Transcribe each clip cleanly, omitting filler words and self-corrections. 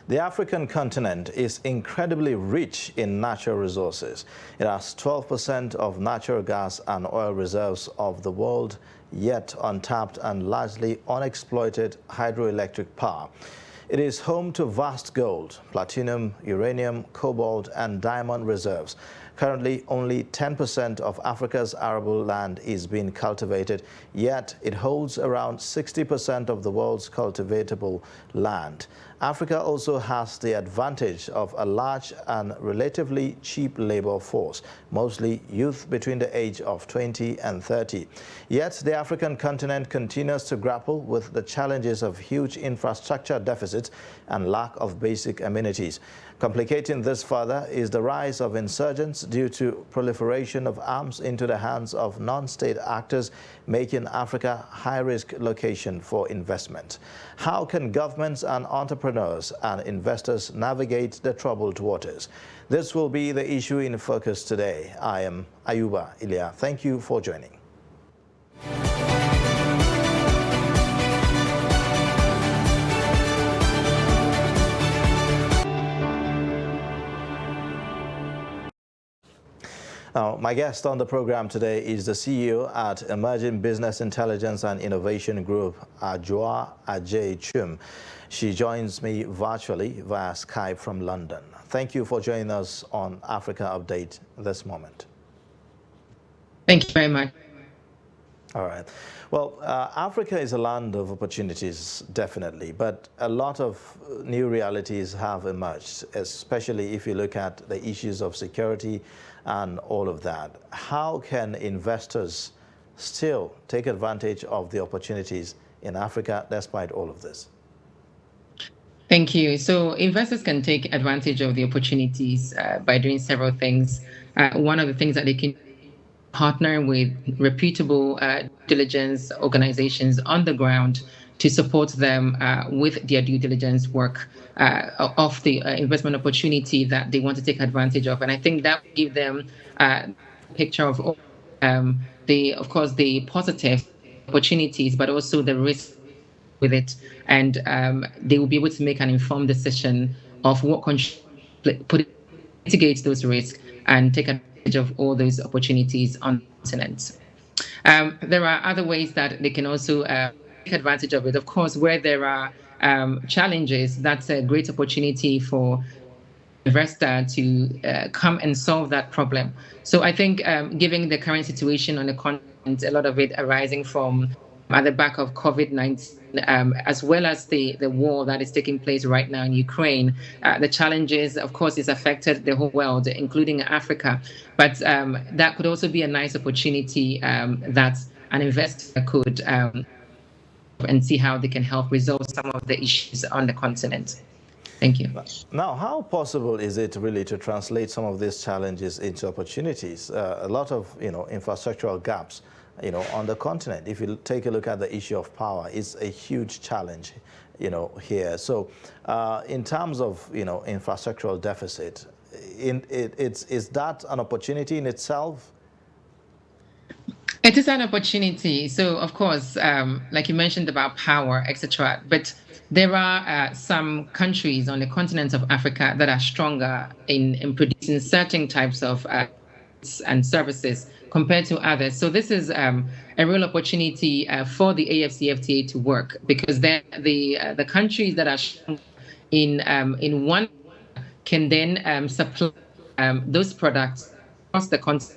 The African continent is incredibly rich in natural resources. It has 12% of natural gas and oil reserves of the world, yet untapped and largely unexploited hydroelectric power. It is home to vast gold, platinum, uranium, cobalt, and diamond reserves. Currently, only 10% of Africa's arable land is being cultivated, yet it holds around 60% of the world's cultivatable land. Africa also has the advantage of a large and relatively cheap labor force, mostly youth between the age of 20 and 30. Yet the African continent continues to grapple with the challenges of huge infrastructure deficits and lack of basic amenities. Complicating this further is the rise of insurgents due to proliferation of arms into the hands of non-state actors, making Africa a high-risk location for investment. How can governments and entrepreneurs and investors navigate the troubled waters? This will be the issue in focus today. I am Ayuba Ilya. Thank you for joining. My guest on the program today is the CEO at Emerging Business Intelligence and Innovation Group, Adjoa Adjei Chum. She joins me virtually via Skype from London. Thank you for joining us on Africa Update this moment. Thank you very much. All right. Well, Africa is a land of opportunities, definitely, but a lot of new realities have emerged, especially if you look at the issues of security and all of that. How can investors still take advantage of the opportunities in Africa despite all of this? Thank you. So investors can take advantage of the opportunities by doing several things. One of the things that they can partner with reputable diligence organizations on the ground to support them with their due diligence work of the investment opportunity that they want to take advantage of. And I think that will give them a picture of of course, the positive opportunities, but also the risk with it. And they will be able to make an informed decision of what mitigate those risks and take advantage of all those opportunities on the continent. There are other ways that they can also take advantage of it. Of course, where there are challenges, that's a great opportunity for investor to come and solve that problem. So I think given the current situation on the continent, a lot of it arising from at the back of COVID-19, as well as the war that is taking place right now in Ukraine, the challenges, of course, is affected the whole world, including Africa. But that could also be a nice opportunity that an investor could and see how they can help resolve some of the issues on the continent. Thank you. Now, how possible is it really to translate some of these challenges into opportunities? A lot of, infrastructural gaps, on the continent. If you take a look at the issue of power, it's a huge challenge, here. So, in terms of, infrastructural deficit, is that an opportunity in itself? It is an opportunity. So, of course, like you mentioned about power, etc. But there are some countries on the continent of Africa that are stronger in producing certain types of and services compared to others. So this is a real opportunity for the AFCFTA to work, because then the countries that are strong in one can then supply those products across the continent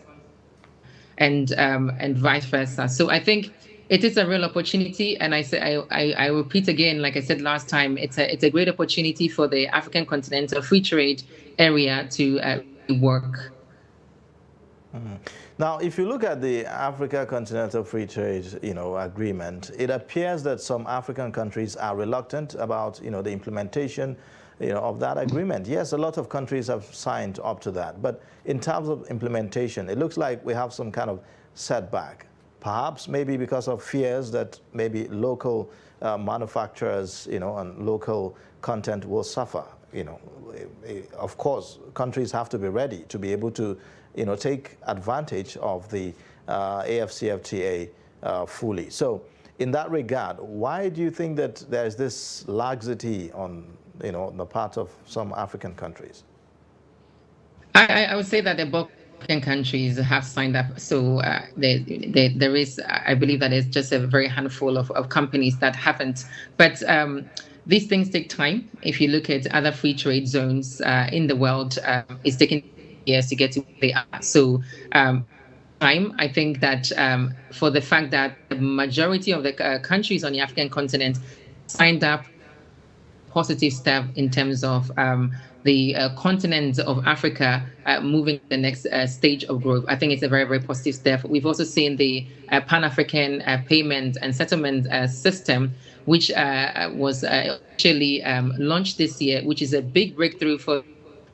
and vice versa. So I think it is a real opportunity, and I repeat again, like I said last time, it's a great opportunity for the African Continental Free Trade Area to work. Mm-hmm. Now, if you look at the Africa Continental Free Trade, agreement, it appears that some African countries are reluctant about, the implementation, of that agreement. Yes, a lot of countries have signed up to that, but in terms of implementation, it looks like we have some kind of setback. Perhaps maybe because of fears that maybe local manufacturers, and local content will suffer. Of course, countries have to be ready to be able to, take advantage of the AFCFTA fully. So in that regard, why do you think that there's this laxity on on the part of some African countries? I would say that the bulk of African countries have signed up. So there is, I believe that it's just a very handful of companies that haven't. But these things take time. If you look at other free trade zones in the world, it's taking years to get to where they are. So time, I think that for the fact that the majority of the countries on the African continent signed up, positive step in terms of the continent of Africa moving to the next stage of growth. I think it's a very, very positive step. We've also seen the Pan-African payment and settlement system, which was actually launched this year, which is a big breakthrough for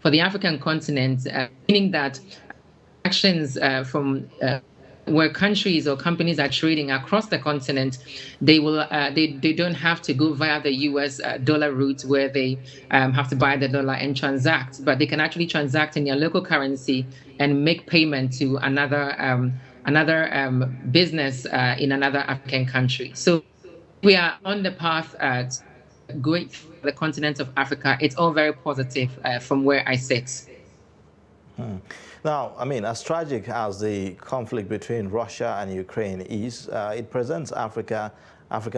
the African continent, meaning that actions from where countries or companies are trading across the continent, they will they don't have to go via the US dollar route where they have to buy the dollar and transact, but they can actually transact in their local currency and make payment to another business in another African country. So we are on the path to going for the continent of Africa. It's all very positive from where I sit. Now, I mean, as tragic as the conflict between Russia and Ukraine is, it presents African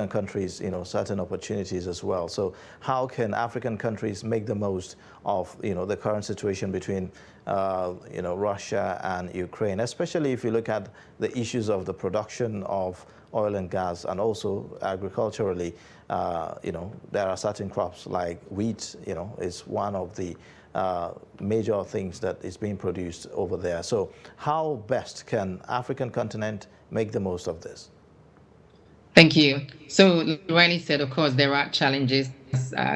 countries, certain opportunities as well. So how can African countries make the most of, the current situation between, Russia and Ukraine, especially if you look at the issues of the production of oil and gas, and also agriculturally, there are certain crops like wheat, is one of the major things that is being produced over there. So how best can African continent make the most of this? Thank you. So Riley said, of course, there are challenges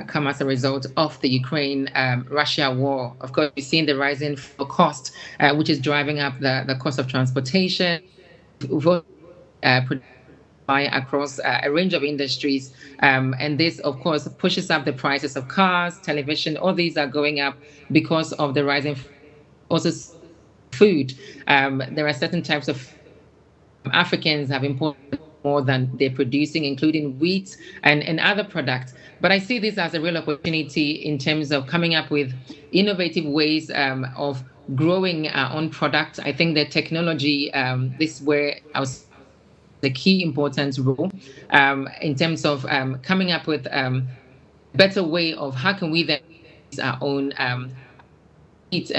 come as a result of the Ukraine-Russia war. Of course, we've seen the rising fuel cost, which is driving up the cost of transportation, across a range of industries. And this, of course, pushes up the prices of cars, television. All these are going up because of the rising also food. There are certain types of Africans have imported more than they're producing, including wheat and other products. But I see this as a real opportunity in terms of coming up with innovative ways of growing our own products. I think that technology, this is where the key important role in terms of coming up with a better way of how can we then use our own eat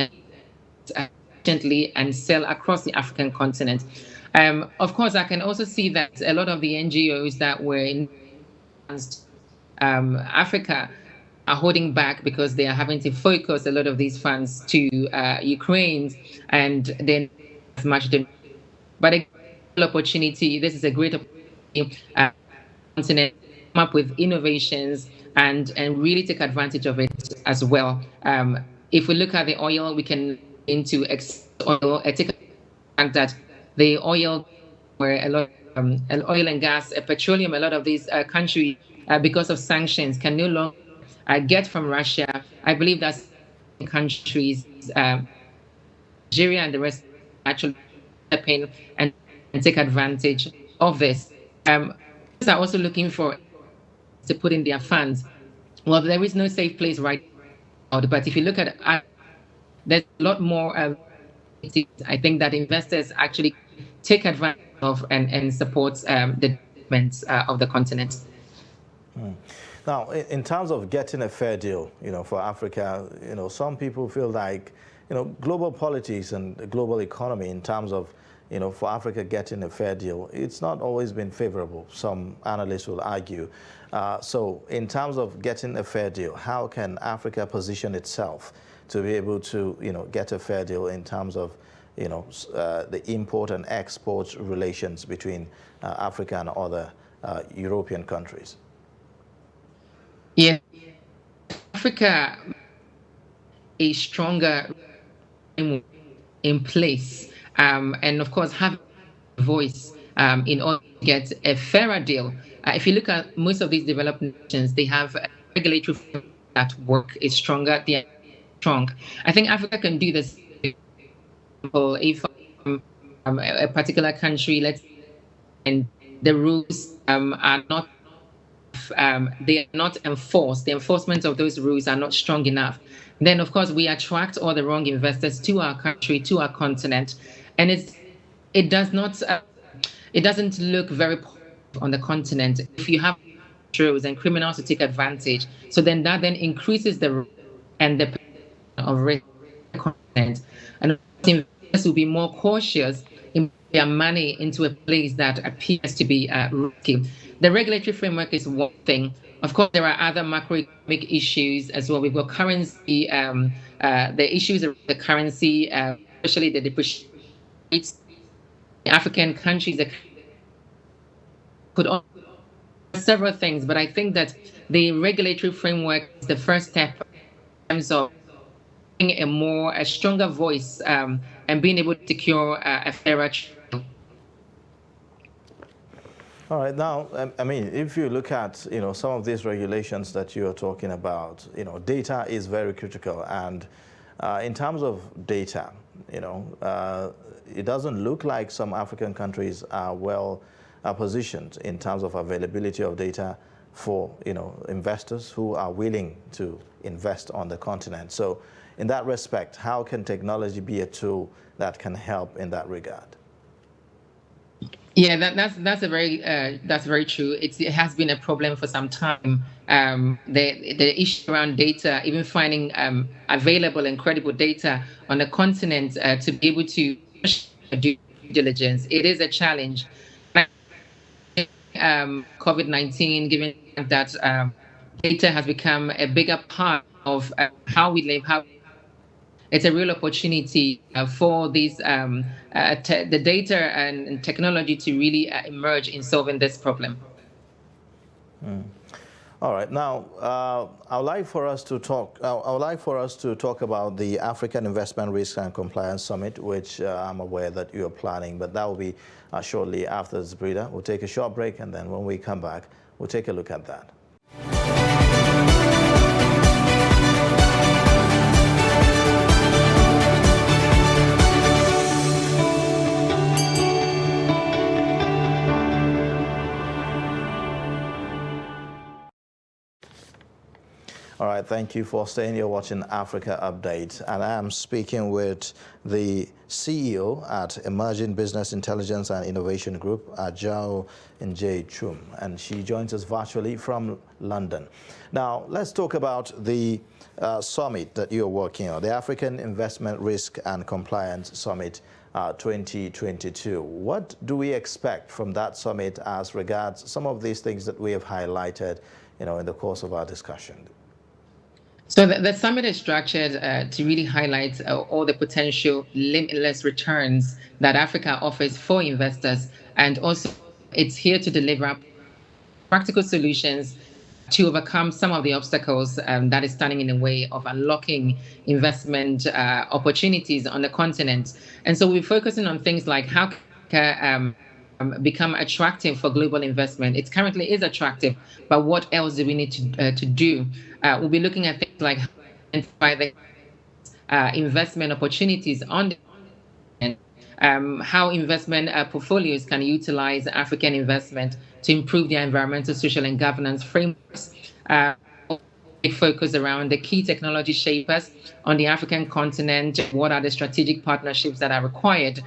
efficiently and sell across the African continent. Of course, I can also see that a lot of the NGOs that were in Africa are holding back because they are having to focus a lot of these funds to Ukraine, and then as much. But a opportunity. This is a great opportunity continent come up with innovations and really take advantage of it as well. If we look at the oil, we can into oil. Take the fact that the oil, where a lot oil and gas, petroleum, a lot of these countries, because of sanctions, can no longer get from Russia. I believe that countries, Nigeria and the rest, actually step in and take advantage of this. Are also looking for to put in their funds. Well, there is no safe place right now, but if you look at there's a lot more. I think that investors actually take advantage of and support the development of the continent. Now, in terms of getting a fair deal, for Africa, some people feel like, global politics and the global economy in terms of, for Africa getting a fair deal, it's not always been favorable. Some analysts will argue. So in terms of getting a fair deal, how can Africa position itself to be able to, get a fair deal in terms of, the import and export relations between Africa and other European countries? Yeah, Africa is stronger in place, and of course have a voice in order to get a fairer deal. If you look at most of these developed nations, they have regulatory that work is stronger. They are strong. I think Africa can do this. If a particular country, and the rules are not enough, they are not enforced. The enforcement of those rules are not strong enough. Then, of course, we attract all the wrong investors to our country, to our continent, and it does not it doesn't look very positive on the continent if you have rules and criminals to take advantage. So then that then increases the risk and the of risk on the continent, and investors will be more cautious in their money into a place that appears to be risky. The regulatory framework is one thing. Of course, there are other macroeconomic issues as well. We've got currency, the issues of the currency, especially the depreciation rates. African countries that could offer several things, but I think that the regulatory framework is the first step in terms of having a stronger voice and being able to secure a fairer trial. All right. Now, I mean, if you look at, some of these regulations that you are talking about, data is very critical. And in terms of data, it doesn't look like some African countries are well positioned in terms of availability of data for, investors who are willing to invest on the continent. So in that respect, how can technology be a tool that can help in that regard? Yeah, that's very true. It has been a problem for some time. The issue around data, even finding available and credible data on the continent to be able to do due diligence, it is a challenge. COVID-19, given that data has become a bigger part of how we live, it's a real opportunity for these the data and technology to really emerge in solving this problem. All right. Now, I would like for us to talk. I would like for us to talk about the African Investment Risk and Compliance Summit, which I'm aware that you are planning, but that will be shortly after this breather. We'll take a short break, and then when we come back, we'll take a look at that. All right, thank you for staying here watching Africa Update. And I am speaking with the CEO at Emerging Business Intelligence and Innovation Group, Adjoa Njeachum, and she joins us virtually from London. Now, let's talk about the summit that you're working on, the African Investment Risk and Compliance Summit 2022. What do we expect from that summit as regards some of these things that we have highlighted, in the course of our discussion? So the summit is structured to really highlight all the potential limitless returns that Africa offers for investors, and also it's here to deliver practical solutions to overcome some of the obstacles that is standing in the way of unlocking investment opportunities on the continent. And so we're focusing on things like how can become attractive for global investment. It currently is attractive, but what else do we need to do? We'll be looking at things like identify the investment opportunities on the continent, how investment portfolios can utilize African investment to improve their environmental, social, and governance frameworks. Big focus around the key technology shapers on the African continent. What are the strategic partnerships that are required?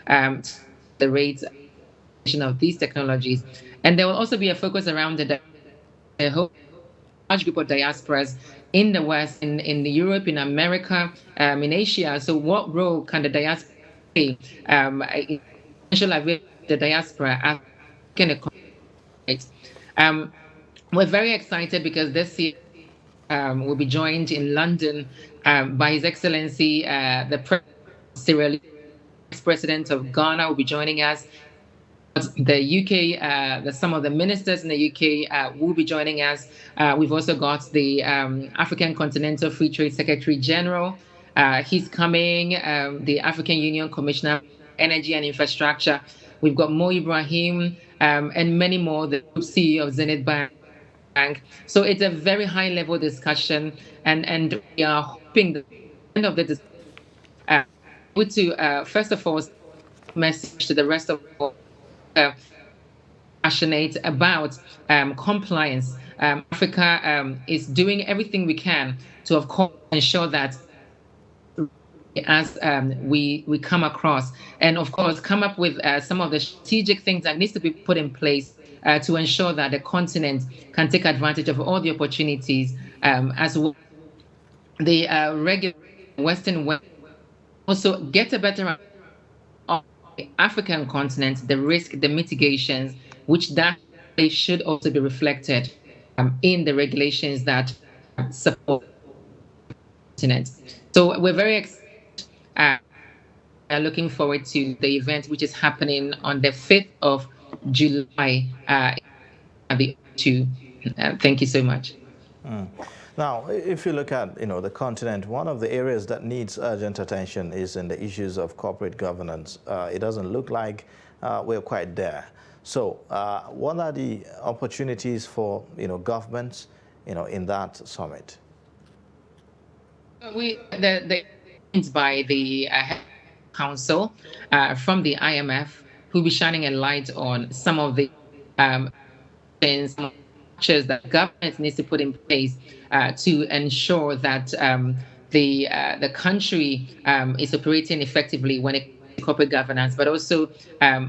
The rates of these technologies, and there will also be a focus around the whole large group of diasporas in the West, in Europe, in America, in Asia. So, what role can the diaspora play? The diaspora we're very excited because this year we'll be joined in London by His Excellency the Cyril, President of Ghana, will be joining us. The UK, some of the ministers in the UK will be joining us. We've also got the African Continental Free Trade Secretary General. He's coming, the African Union Commissioner for Energy and Infrastructure. We've got Mo Ibrahim and many more, the CEO of Zenith Bank. So it's a very high-level discussion, and we are hoping that at the end of the discussion, to first of all, message to the rest of the world passionate about compliance. Africa is doing everything we can to, of course, ensure that as we come across, and of course come up with some of the strategic things that needs to be put in place to ensure that the continent can take advantage of all the opportunities as well. The regular Western world also get a better of the African continent, the risk, the mitigations, which that they should also be reflected in the regulations that support the continent. So we're very excited. Looking forward to the event, which is happening on the 5th of July at the O2. Thank you so much. Now, if you look at the continent, one of the areas that needs urgent attention is in the issues of corporate governance. It doesn't look like we're quite there. So, what are the opportunities for governments in that summit? The by the Council from the IMF, who will be shining a light on some of the things that government needs to put in place to ensure that the country is operating effectively when it comes to corporate governance, but also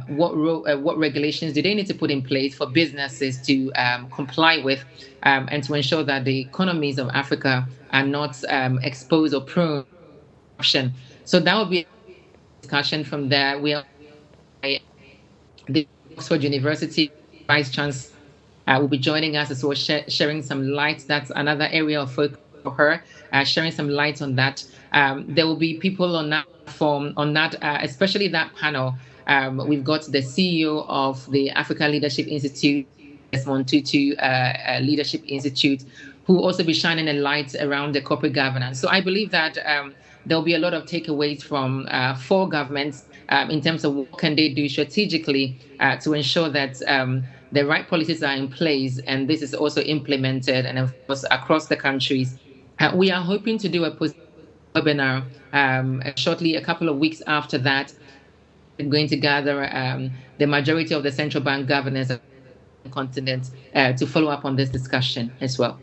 what regulations do they need to put in place for businesses to comply with and to ensure that the economies of Africa are not exposed or prone to corruption. So that will be a discussion from there. We are the Oxford University Vice Chancellor will be joining us as well, sharing some light. That's another area of focus for her, sharing some light on that. There will be people on that platform, especially that panel. We've got the CEO of the Africa Leadership Institute, Desmond Tutu Leadership Institute, who will also be shining a light around the corporate governance. So I believe that there'll be a lot of takeaways from for governments in terms of what can they do strategically to ensure that the right policies are in place and this is also implemented, and of course across the countries. We are hoping to do a webinar shortly, a couple of weeks after that. We're going to gather the majority of the central bank governors of the continent to follow up on this discussion as well.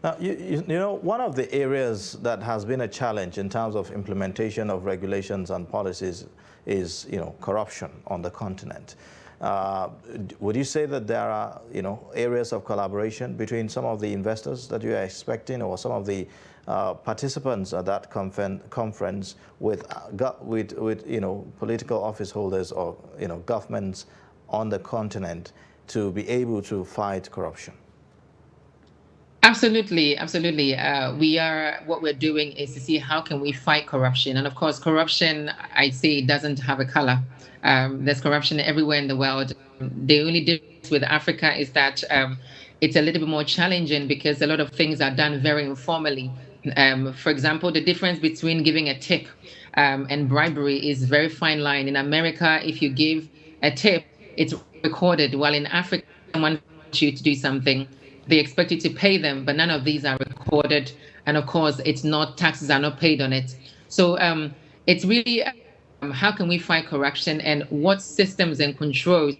Now, one of the areas that has been a challenge in terms of implementation of regulations and policies is, corruption on the continent. Would you say that there are, areas of collaboration between some of the investors that you are expecting, or some of the participants at that conference with political office holders or governments on the continent to be able to fight corruption? Absolutely. What we're doing is to see how can we fight corruption. And of course, corruption, I say, doesn't have a color. There's corruption everywhere in the world. The only difference with Africa is that it's a little bit more challenging because a lot of things are done very informally. For example, the difference between giving a tip and bribery is a very fine line. In America, if you give a tip, it's recorded, while in Africa, someone wants you to do something, they expect you to pay them, but none of these are recorded. And of course, taxes are not paid on it. So it's really how can we fight corruption, and what systems and controls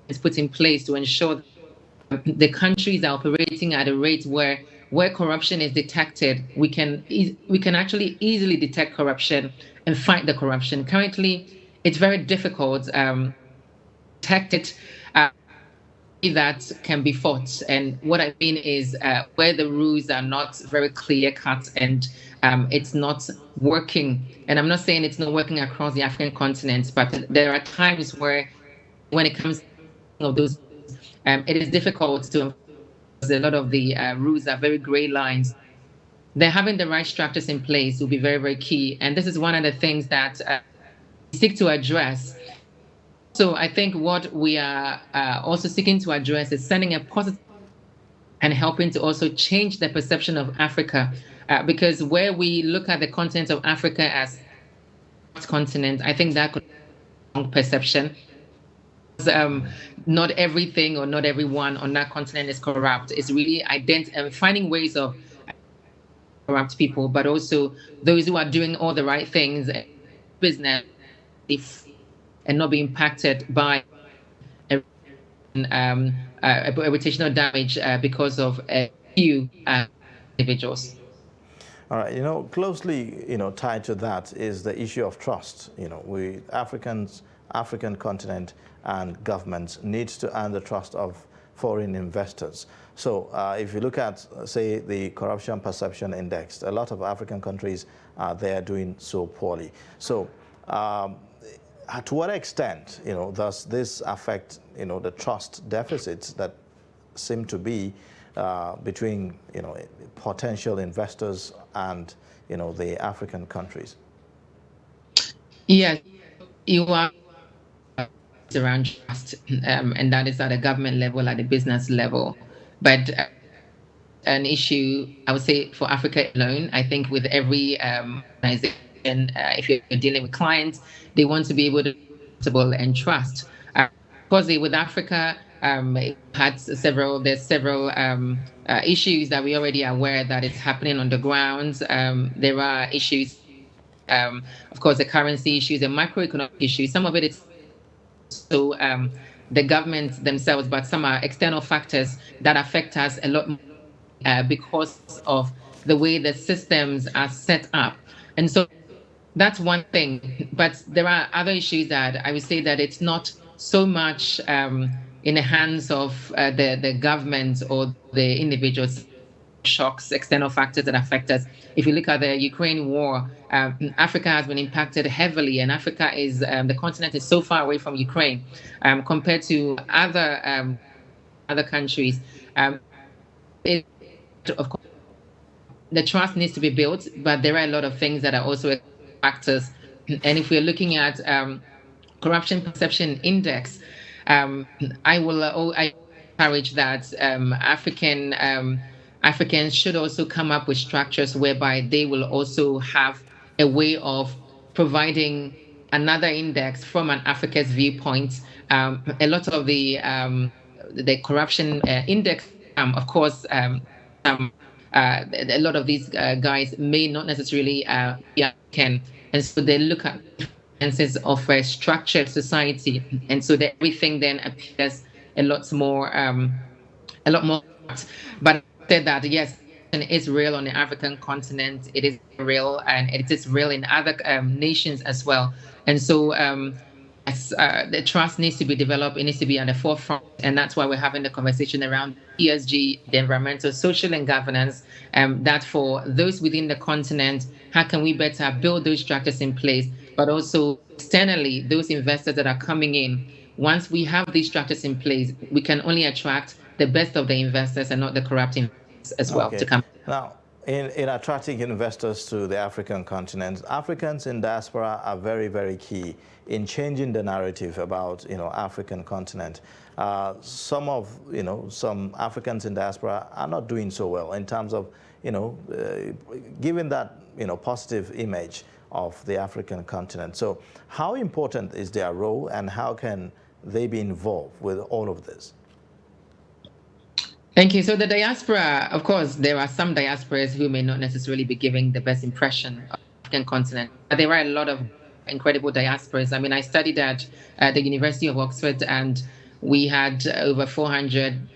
is put in place to ensure that the countries are operating at a rate where corruption is detected, we can actually easily detect corruption and fight the corruption. Currently, it's very difficult to detect it. That can be fought, and what I mean is where the rules are not very clear cut and it's not working. And I'm not saying it's not working across the African continent, but there are times where, when it comes to those, it is difficult to. A lot of the rules are very gray lines. They're having the right structures in place will be very, very key, and this is one of the things that we seek to address. So I think what we are also seeking to address is sending a positive and helping to also change the perception of Africa, because where we look at the continent of Africa as continent, I think that could be a wrong perception. Not everything or not everyone on that continent is corrupt. It's really finding ways of corrupt people, but also those who are doing all the right things, business, and not be impacted by reputational damage because of a few individuals. All right, closely, tied to that is the issue of trust. We African continent and governments need to earn the trust of foreign investors. So if you look at, say, the Corruption Perception Index, a lot of African countries they are doing so poorly. So to what extent, does this affect, the trust deficits that seem to be between, potential investors and, the African countries? Yes, you are around trust, and that is at a government level, at a business level. But an issue, I would say, for Africa alone, I think with every organization, if you're dealing with clients, they want to be able to and trust. Because with Africa, it had there's several issues that we already are aware that it's happening on the ground. There are issues, of course, the currency issues, the macroeconomic issues. Some of it is so the government themselves, but some are external factors that affect us a lot more because of the way the systems are set up. And so that's one thing. But there are other issues that I would say that it's not so much in the hands of the government or the individuals. Shocks, external factors that affect us. If you look at the Ukraine war, Africa has been impacted heavily, and Africa is the continent is so far away from Ukraine compared to other countries. Of course, the trust needs to be built, but there are a lot of things that are also factors. And if we're looking at Corruption Perception Index, I encourage that Africans should also come up with structures whereby they will also have a way of providing another index from an Africa's viewpoint. A lot of the corruption index, of course, a lot of these guys may not necessarily be African, and so they look at differences of a structured society, and so that everything then appears a lot more. But said that yes, it is real on the African continent. It is real, and it is real in other nations as well. And so the trust needs to be developed. It needs to be at the forefront, and that's why we're having the conversation around ESG, the environmental, social, and governance. That for those within the continent, how can we better build those structures in place? But also externally, those investors that are coming in. Once we have these structures in place, we can only attract the best of the investors and not the corrupt investors as well to come. Now, in attracting investors to the African continent, Africans in diaspora are very, very key in changing the narrative about, African continent. Some Africans in diaspora are not doing so well in terms of, giving that, positive image of the African continent. So how important is their role, and how can they be involved with all of this? Thank you. So the diaspora, of course, there are some diasporas who may not necessarily be giving the best impression of the African continent, but there are a lot of incredible diasporas. I mean, I studied at the University of Oxford, and we had over 400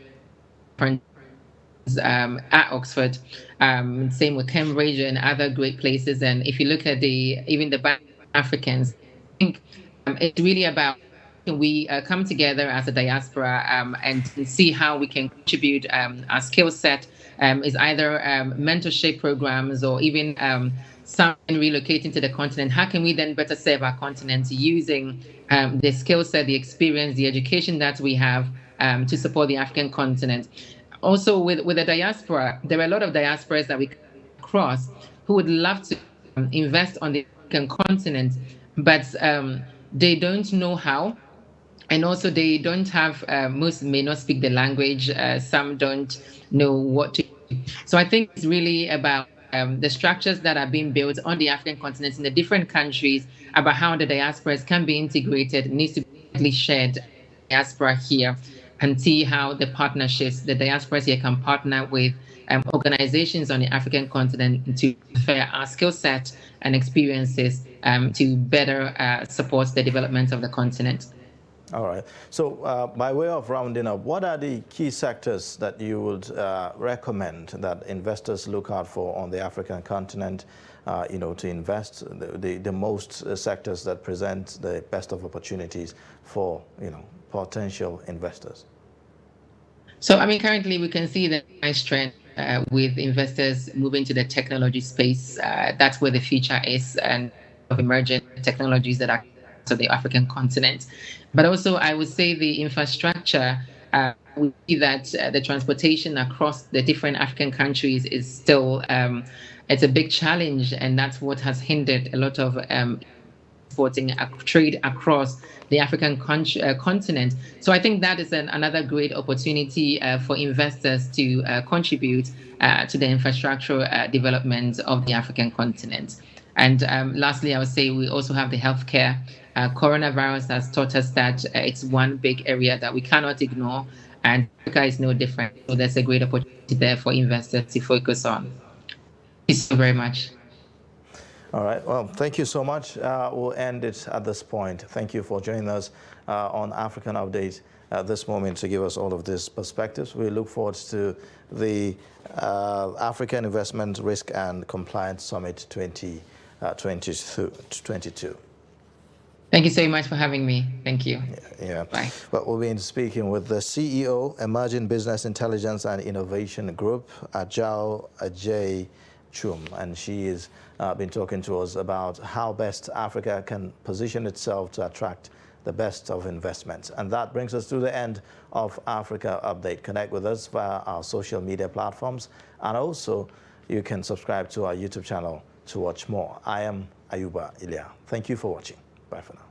at Oxford. Same with Cambridge and other great places. And if you look at even the Africans, I think it's really about we come together as a diaspora and see how we can contribute our skill set is either mentorship programs or even some relocating to the continent. How can we then better serve our continent using the skill set, the experience, the education that we have to support the African continent? Also with the diaspora, there are a lot of diasporas that we cross who would love to invest on the African continent, but they don't know how. And also they don't have, most may not speak the language, some don't know what to do. So I think it's really about the structures that are being built on the African continent in the different countries, about how the diasporas can be integrated, needs to be shared diaspora here, and see how the diasporas here can partner with organizations on the African continent to share our skill set and experiences to better support the development of the continent. All right. So by way of rounding up, what are the key sectors that you would recommend that investors look out for on the African continent, to invest, the most sectors that present the best of opportunities for, potential investors? So, I mean, currently we can see the nice trend with investors moving to the technology space. That's where the future is, and of emerging technologies that are to the African continent. But also, I would say the infrastructure. We see that the transportation across the different African countries is still it's a big challenge, and that's what has hindered a lot of exporting trade across the African continent. So I think that is another great opportunity for investors to contribute to the infrastructural development of the African continent. And lastly, I would say we also have the healthcare. Coronavirus has taught us that it's one big area that we cannot ignore, and Africa is no different. So there's a great opportunity there for investors to focus on. Thank you so very much. All right. Well, thank you so much. We'll end it at this point. Thank you for joining us on African Update at this moment to give us all of these perspectives. We look forward to the African Investment Risk and Compliance Summit 2022. Thank you so much for having me. Thank you. Yeah. Bye. Well, we'll be speaking with the CEO, Emerging Business Intelligence and Innovation Group, Ajao Ajay Chum, and she has been talking to us about how best Africa can position itself to attract the best of investments. And that brings us to the end of Africa Update. Connect with us via our social media platforms, and also you can subscribe to our YouTube channel to watch more. I am Ayuba Ilia. Thank you for watching. Bye for now.